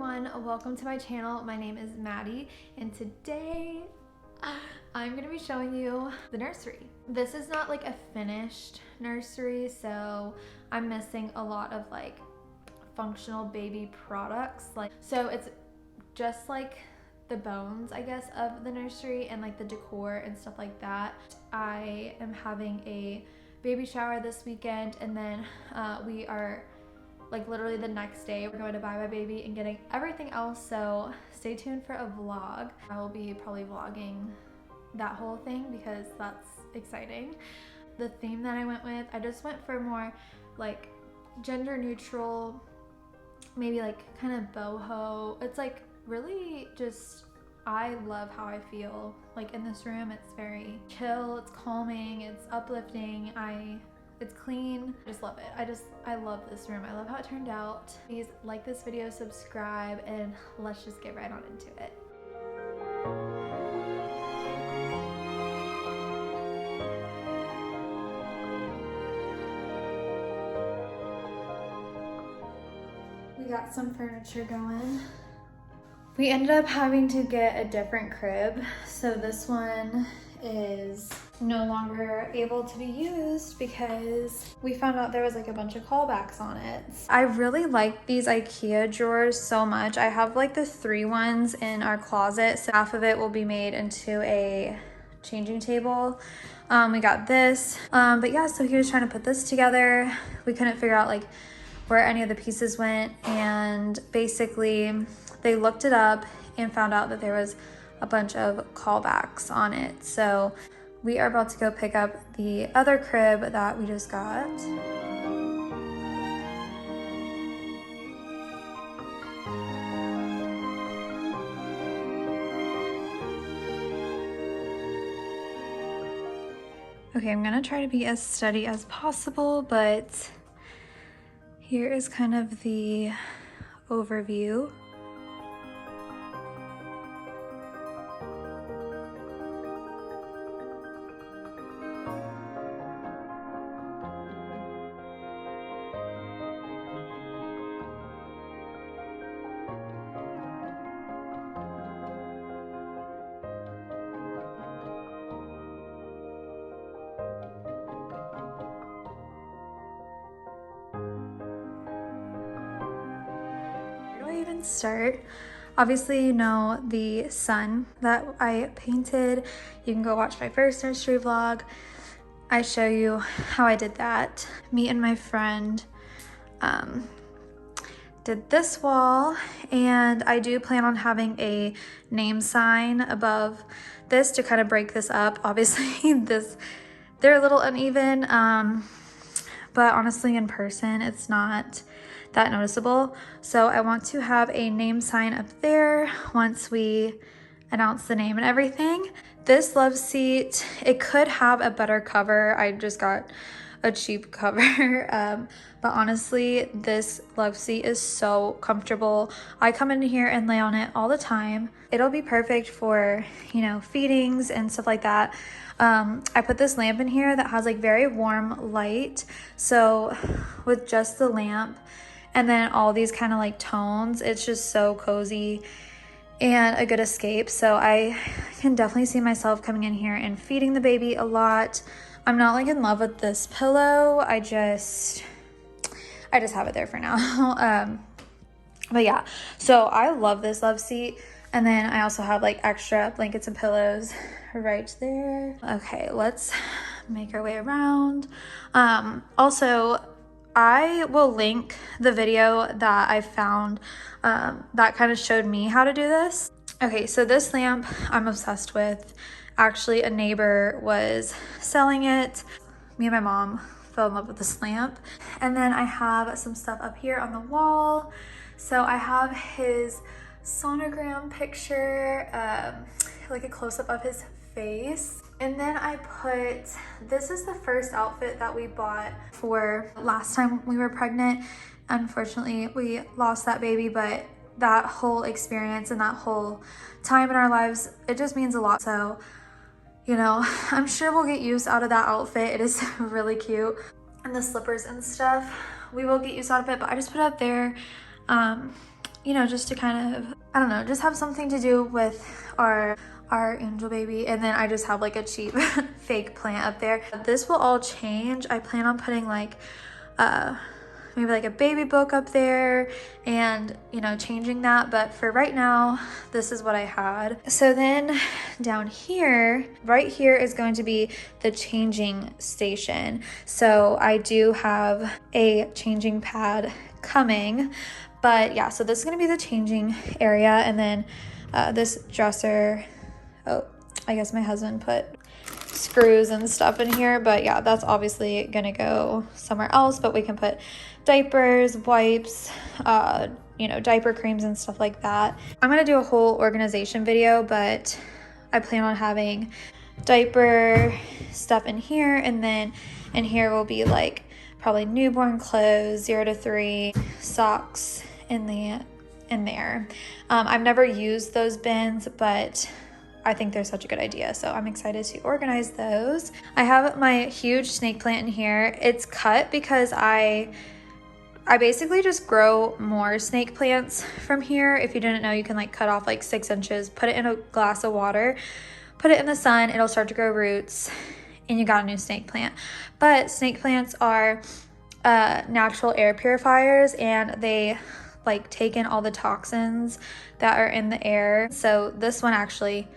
everyone, welcome to my channel. My name is Maddie and today I'm going to be showing you the nursery. This is not like a finished nursery, so I'm missing a lot of like functional baby products. So it's just like the bones, I guess, of the nursery and like the decor and stuff like that. I am having a baby shower this weekend, and then we are like literally the next day we're going to buy my baby and getting everything else, so stay tuned for a vlog. I will be probably vlogging that whole thing because that's exciting. The theme that I went with, I just went for more like gender neutral, maybe like kind of boho. It's like really just, I love how I feel like in this room. It's very chill, it's calming, it's uplifting, it's clean. I just love it. I love this room. I love how it turned out. Please like this video, subscribe, and let's just get right on into it. We got some furniture going. We ended up having to get a different crib, so this one is no longer able to be used because we found out there was like a bunch of callbacks on it. I really like these IKEA drawers so much. I have like the 3 ones in our closet, so half of it will be made into a changing table. We got this, but yeah, so he was trying to put this together. We couldn't figure out like where any of the pieces went, and basically they looked it up and found out that there was a bunch of callbacks on it. So we are about to go pick up the other crib that we just got. Okay, I'm gonna try to be as steady as possible, but here is kind of the overview. Even start. Obviously, you know the sun that I painted. You can go watch my first nursery vlog. I show you how I did that. Me and my friend did this wall, and I do plan on having a name sign above this to kind of break this up. Obviously they're a little uneven, but honestly in person it's not that noticeable. So I want to have a name sign up there once we announce the name and everything. This love seat, it could have a better cover. I just got a cheap cover, but honestly this love seat is so comfortable. I come in here and lay on it all the time. It'll be perfect for, you know, feedings and stuff like that. I put this lamp in here that has like very warm light, so with just the lamp and then all these kind of like tones, it's just so cozy and a good escape. So I can definitely see myself coming in here and feeding the baby a lot. I'm not like in love with this pillow. I just have it there for now. But yeah, so I love this love seat. And then I also have like extra blankets and pillows right there. Okay, let's make our way around. Also, I will link the video that I found that kind of showed me how to do this. Okay, so this lamp I'm obsessed with. Actually, a neighbor was selling it. Me and my mom fell in love with this lamp. And then I have some stuff up here on the wall. So I have his sonogram picture, like a close-up of his face. And then I put, this is the first outfit that we bought for last time we were pregnant. Unfortunately, we lost that baby, but that whole experience and that whole time in our lives, it just means a lot. So, you know, I'm sure we'll get use out of that outfit. It is really cute. And the slippers and stuff, we will get use out of it, but I just put it up there. you know, just to kind of, I don't know, just have something to do with our angel baby. And then I just have like a cheap fake plant up there. This will all change. I plan on putting like maybe like a baby book up there and, you know, changing that. But for right now, this is what I had. So then down here, right here is going to be the changing station. So I do have a changing pad coming, but yeah, so this is going to be the changing area. And then this dresser, oh, I guess my husband put screws and stuff in here, but yeah, that's obviously gonna go somewhere else. But we can put diapers, wipes, you know, diaper creams and stuff like that. I'm gonna do a whole organization video, but I plan on having diaper stuff in here, and then in here will be like probably newborn clothes, 0 to 3, socks in there. I've never used those bins, but I think they're such a good idea, so I'm excited to organize those. I have my huge snake plant in here. It's cut because I basically just grow more snake plants from here. If you didn't know, you can like cut off like 6 inches, put it in a glass of water, put it in the sun, it'll start to grow roots, and you got a new snake plant. But snake plants are natural air purifiers, and they like take in all the toxins that are in the air. So this one actually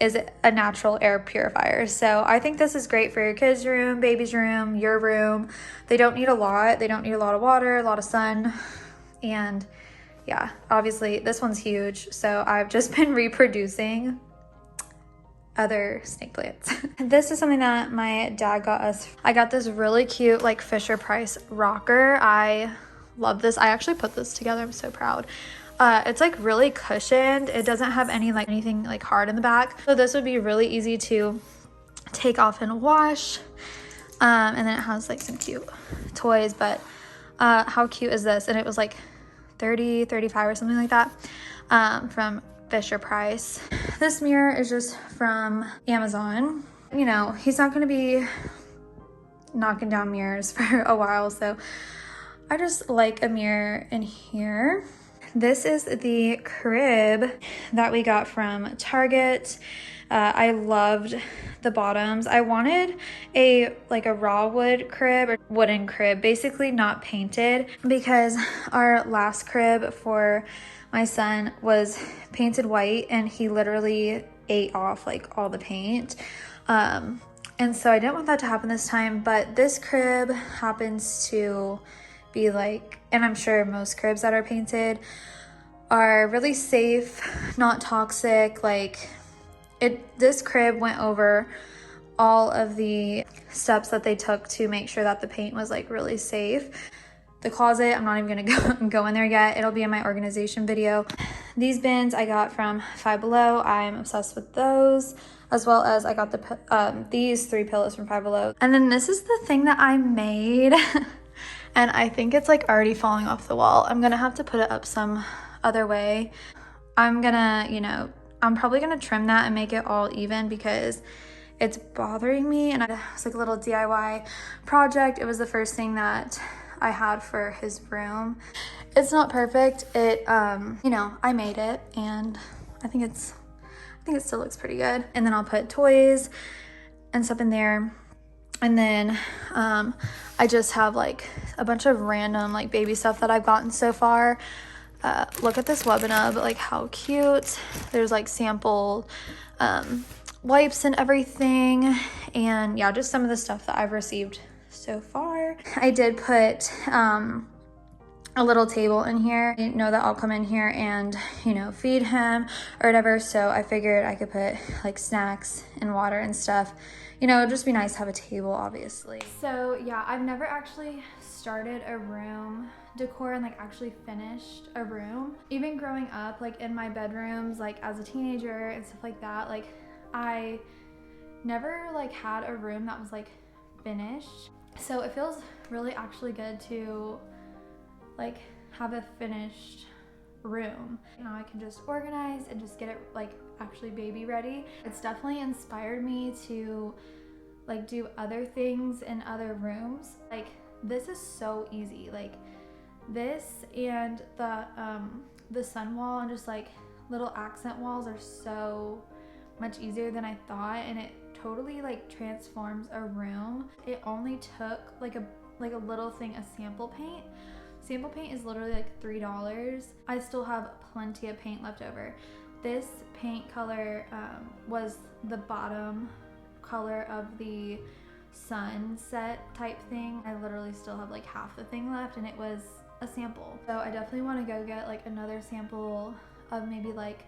is a natural air purifier. So I think this is great for your kids' room, baby's room, your room. They don't need a lot. They don't need a lot of water, a lot of sun. And yeah, obviously this one's huge. So I've just been reproducing other snake plants. This is something that my dad got us. I got this really cute like Fisher Price rocker. I love this. I actually put this together. I'm so proud. It's like really cushioned. It doesn't have anything like hard in the back. So this would be really easy to take off and wash. And then it has like some cute toys, but how cute is this? And it was like 30, 35 or something like that from Fisher Price. This mirror is just from Amazon. You know, he's not gonna be knocking down mirrors for a while, so I just like a mirror in here. This is the crib that we got from Target. I loved the bottoms. I wanted a raw wood crib or wooden crib, basically not painted, because our last crib for my son was painted white and he literally ate off like all the paint. And so I didn't want that to happen this time, but this crib happens to be like, and I'm sure most cribs that are painted are really safe, not toxic. Like this crib went over all of the steps that they took to make sure that the paint was like really safe. The closet, I'm not even gonna go in there yet. It'll be in my organization video. These bins I got from Five Below. I'm obsessed with those, as well as I got these 3 pillows from Five Below. And then this is the thing that I made. And I think it's like already falling off the wall. I'm gonna have to put it up some other way. I'm gonna, you know, I'm probably gonna trim that and make it all even because it's bothering me. And it's like a little DIY project. It was the first thing that I had for his room. It's not perfect. It, you know, I made it and I think it still looks pretty good. And then I'll put toys and stuff in there. And then I just have like a bunch of random like baby stuff that I've gotten so far. Look at this Webinub, like how cute. There's like sample wipes and everything. And yeah, just some of the stuff that I've received so far. I did put a little table in here. I know that I'll come in here and, you know, feed him or whatever. So I figured I could put like snacks and water and stuff. You know, it'd just be nice to have a table, obviously. So yeah, I've never actually started a room decor and like actually finished a room. Even growing up, like in my bedrooms, like as a teenager and stuff like that, like I never like had a room that was like finished. So it feels really actually good to like have a finished room. Now I can just organize and just get it like actually baby ready. It's definitely inspired me to like do other things in other rooms. Like this is so easy. Like This and the sun wall and just like little accent walls are so much easier than I thought, and it totally like transforms a room. It only took like a little thing of sample paint. Sample paint is literally like $3. I still have plenty of paint left over. This paint color was the bottom color of the sunset type thing. I literally still have like half the thing left, and it was a sample. So I definitely want to go get like another sample of maybe like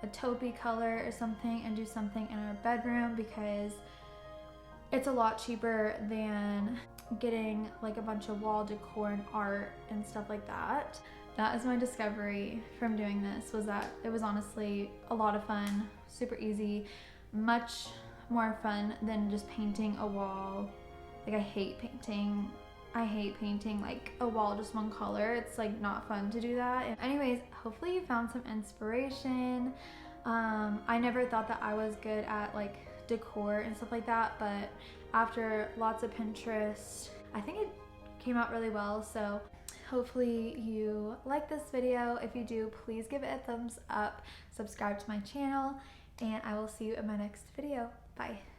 a taupey color or something and do something in our bedroom, because it's a lot cheaper than getting like a bunch of wall decor and art and stuff like that. That is my discovery from doing this, was that it was honestly a lot of fun, super easy, much more fun than just painting a wall. Like I hate painting like a wall just one color. It's like not fun to do that. And anyways, hopefully you found some inspiration. I never thought that I was good at like decor and stuff like that, but after lots of Pinterest, I think it came out really well. So hopefully you like this video. If you do, please give it a thumbs up, subscribe to my channel, and I will see you in my next video. Bye.